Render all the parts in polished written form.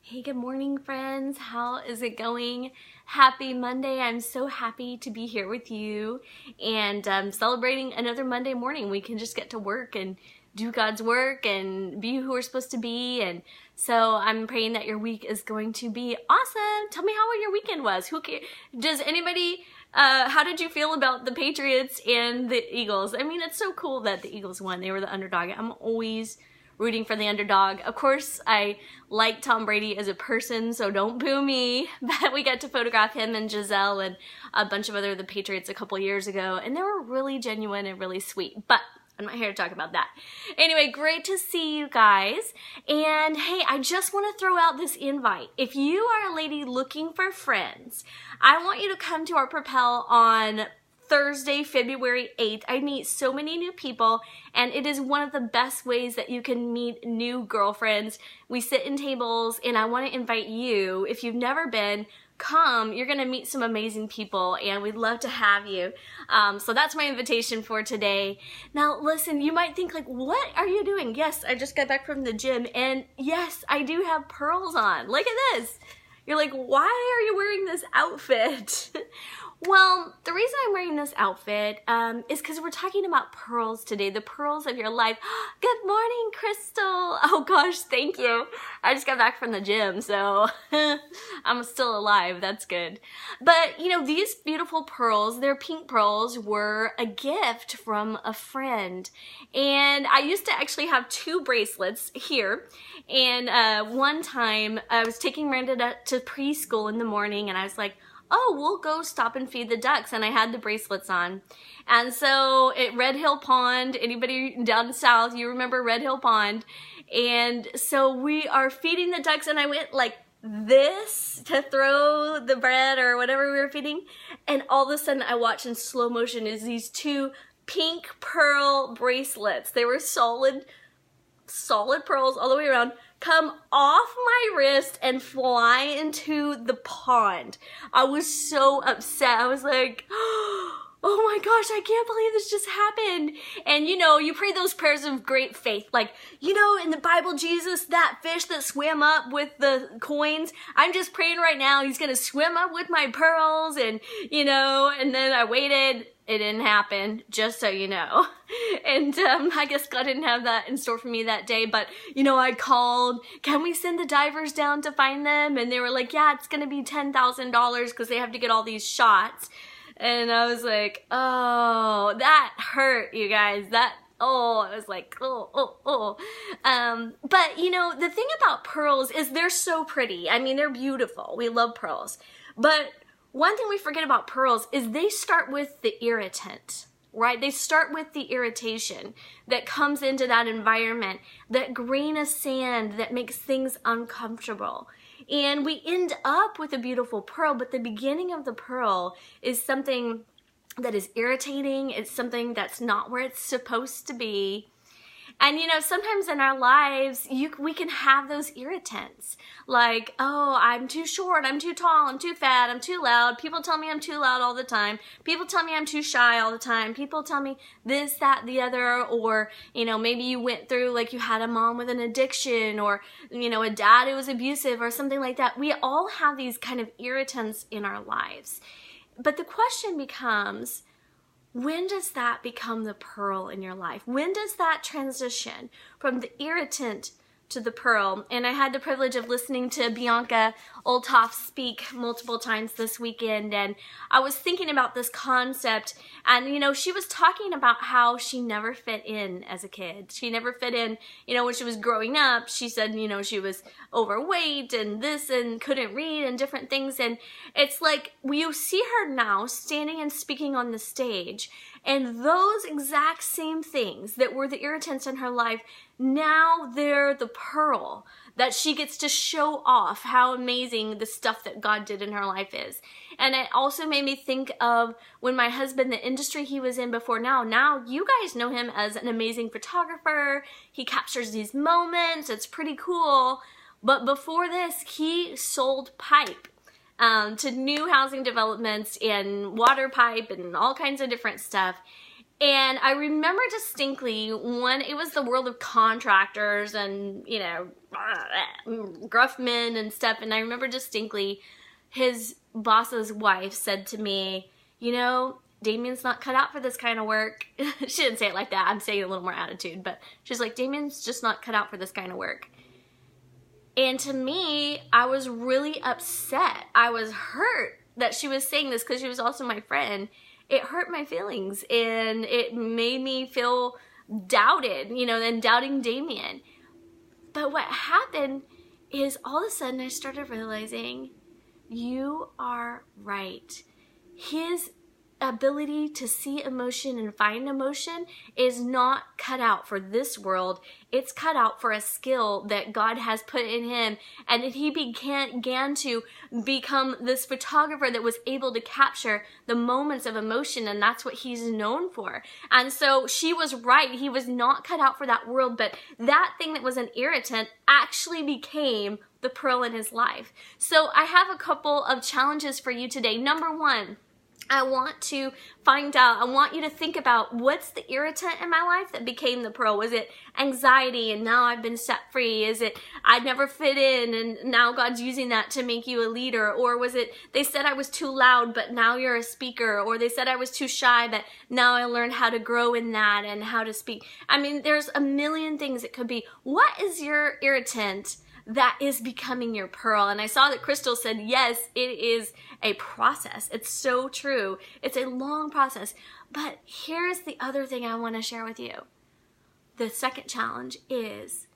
Hey, good morning, friends. How is it going? Happy Monday. I'm so happy to be here with you and celebrating another Monday morning. We can just get to work and do God's work and be who we're supposed to be. And so I'm praying that your week is going to be awesome. Tell me how your weekend was. Who cares? Does anybody, how did you feel about the Patriots and the Eagles? I mean, it's so cool that the Eagles won. They were the underdog. I'm always rooting for the underdog. Of course, I like Tom Brady as a person, so don't boo me. But we got to photograph him and Giselle and a bunch of the Patriots a couple years ago, and they were really genuine and really sweet. But I'm not here to talk about that. Anyway, great to see you guys. And hey, I just want to throw out this invite. If you are a lady looking for friends, I want you to come to our Propel on Thursday, February 8th. I meet so many new people, and it is one of the best ways that you can meet new girlfriends. We sit in tables, and I want to invite you, if you've never been, come. You're going to meet some amazing people, and we'd love to have you. So that's my invitation for today. Now, listen, you might think, like, what are you doing? Yes, I just got back from the gym, and yes, I do have pearls on. Look at this. You're like, why are you wearing this outfit? Well, the reason I'm wearing this outfit is because we're talking about pearls today, the pearls of your life. Good morning, Crystal. Oh gosh, thank you. I just got back from the gym, so I'm still alive. That's good. But, you know, these beautiful pearls, they're pink pearls, were a gift from a friend. And I used to actually have two bracelets here. And one time I was taking Miranda to preschool in the morning, and I was like, oh, we'll go stop and feed the ducks. And I had the bracelets on. And so at Red Hill Pond, anybody down south, you remember Red Hill Pond. And so we are feeding the ducks, and I went like this to throw the bread or whatever we were feeding. And all of a sudden I watched in slow motion is these two pink pearl bracelets. They were solid pearls all the way around, come off my wrist and fly into the pond. I was so upset. I was like, oh my gosh, I can't believe this just happened. And you know, you pray those prayers of great faith. Like, you know, in the Bible, Jesus, that fish that swam up with the coins, I'm just praying right now, he's going to swim up with my pearls. And, you know, and then I waited. It didn't happen, just so you know. And I guess God didn't have that in store for me that day. But, you know, I called, can we send the divers down to find them? And they were like, yeah, it's going to be $10,000 because they have to get all these shots. And I was like, oh, that hurt, you guys. I was like, oh. But, you know, the thing about pearls is they're so pretty. I mean, they're beautiful. We love pearls. But one thing we forget about pearls is they start with the irritant, right? They start with the irritation that comes into that environment, that grain of sand that makes things uncomfortable. And we end up with a beautiful pearl, but the beginning of the pearl is something that is irritating. It's something that's not where it's supposed to be. And, you know, sometimes in our lives, we can have those irritants. Like, oh, I'm too short, I'm too tall, I'm too fat, I'm too loud. People tell me I'm too loud all the time. People tell me I'm too shy all the time. People tell me this, that, the other. Or, you know, maybe you went through, like, you had a mom with an addiction, or, you know, a dad who was abusive or something like that. We all have these kind of irritants in our lives. But the question becomes, when does that become the pearl in your life? When does that transition from the irritant to the pearl? And I had the privilege of listening to Bianca Olthoff speak multiple times this weekend, and I was thinking about this concept, and you know, she was talking about how she never fit in as a kid. She never fit in, you know, when she was growing up. She said, you know, she was overweight and this and couldn't read and different things, and it's like you see her now standing and speaking on the stage, and those exact same things that were the irritants in her life, now they're the pearl that she gets to show off how amazing the stuff that God did in her life is. And it also made me think of when my husband, the industry he was in before now you guys know him as an amazing photographer. He captures these moments. It's pretty cool. But before this, he sold pipe to new housing developments and water pipe and all kinds of different stuff. And I remember distinctly when it was the world of contractors and, you know, gruff men and stuff. And I remember distinctly his boss's wife said to me, you know, Damien's not cut out for this kind of work. She didn't say it like that. I'm saying a little more attitude. But she's like, Damien's just not cut out for this kind of work. And to me, I was really upset. I was hurt that she was saying this because she was also my friend. It hurt my feelings and it made me feel doubted, you know, and doubting Damien. But what happened is all of a sudden I started realizing you are right. His ability to see emotion and find emotion is not cut out for this world. It's cut out for a skill that God has put in him, and that he began to become this photographer that was able to capture the moments of emotion, and that's what he's known for. And so she was right. He was not cut out for that world, but that thing that was an irritant actually became the pearl in his life. So I have a couple of challenges for you today. Number one, I want to find out, I want you to think about what's the irritant in my life that became the pearl. Was it anxiety and now I've been set free? Is it I never fit in and now God's using that to make you a leader? Or was it they said I was too loud but now you're a speaker? Or they said I was too shy but now I learned how to grow in that and how to speak? I mean, there's a million things it could be. What is your irritant that is becoming your pearl? And I saw that Crystal said, yes, it is a process. It's so true. It's a long process. But here's the other thing I want to share with you. The second challenge is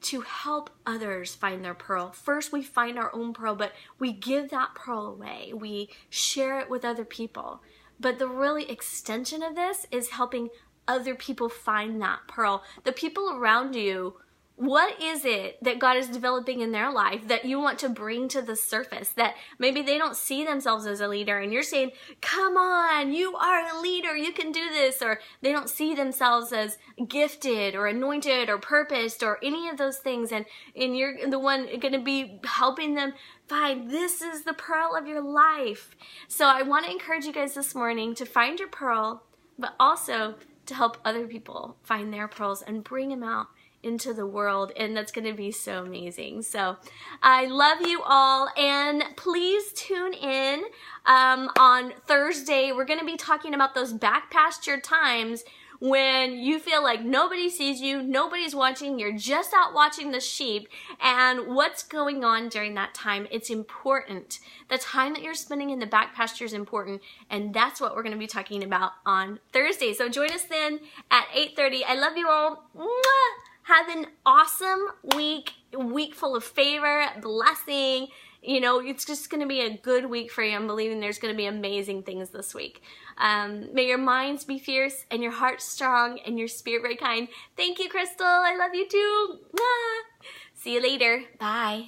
to help others find their pearl. First, we find our own pearl, but we give that pearl away. We share it with other people. But the really extension of this is helping other people find that pearl. The people around you, what is it that God is developing in their life that you want to bring to the surface, that maybe they don't see themselves as a leader and you're saying, come on, you are a leader, you can do this, or they don't see themselves as gifted or anointed or purposed or any of those things, and you're the one going to be helping them find this is the pearl of your life. So I want to encourage you guys this morning to find your pearl, but also to help other people find their pearls and bring them out into the world, and that's going to be so amazing. So I love you all, and please tune in on Thursday. We're going to be talking about those back pasture times when you feel like nobody sees you, nobody's watching, you're just out watching the sheep, and what's going on during that time. It's important. The time that you're spending in the back pasture is important, and that's what we're going to be talking about on Thursday. So join us then at 8:30. I love you all. Mwah! Have an awesome week, a week full of favor, blessing. You know, it's just going to be a good week for you. I'm believing there's going to be amazing things this week. May your minds be fierce and your hearts strong and your spirit very kind. Thank you, Crystal. I love you too. See you later. Bye.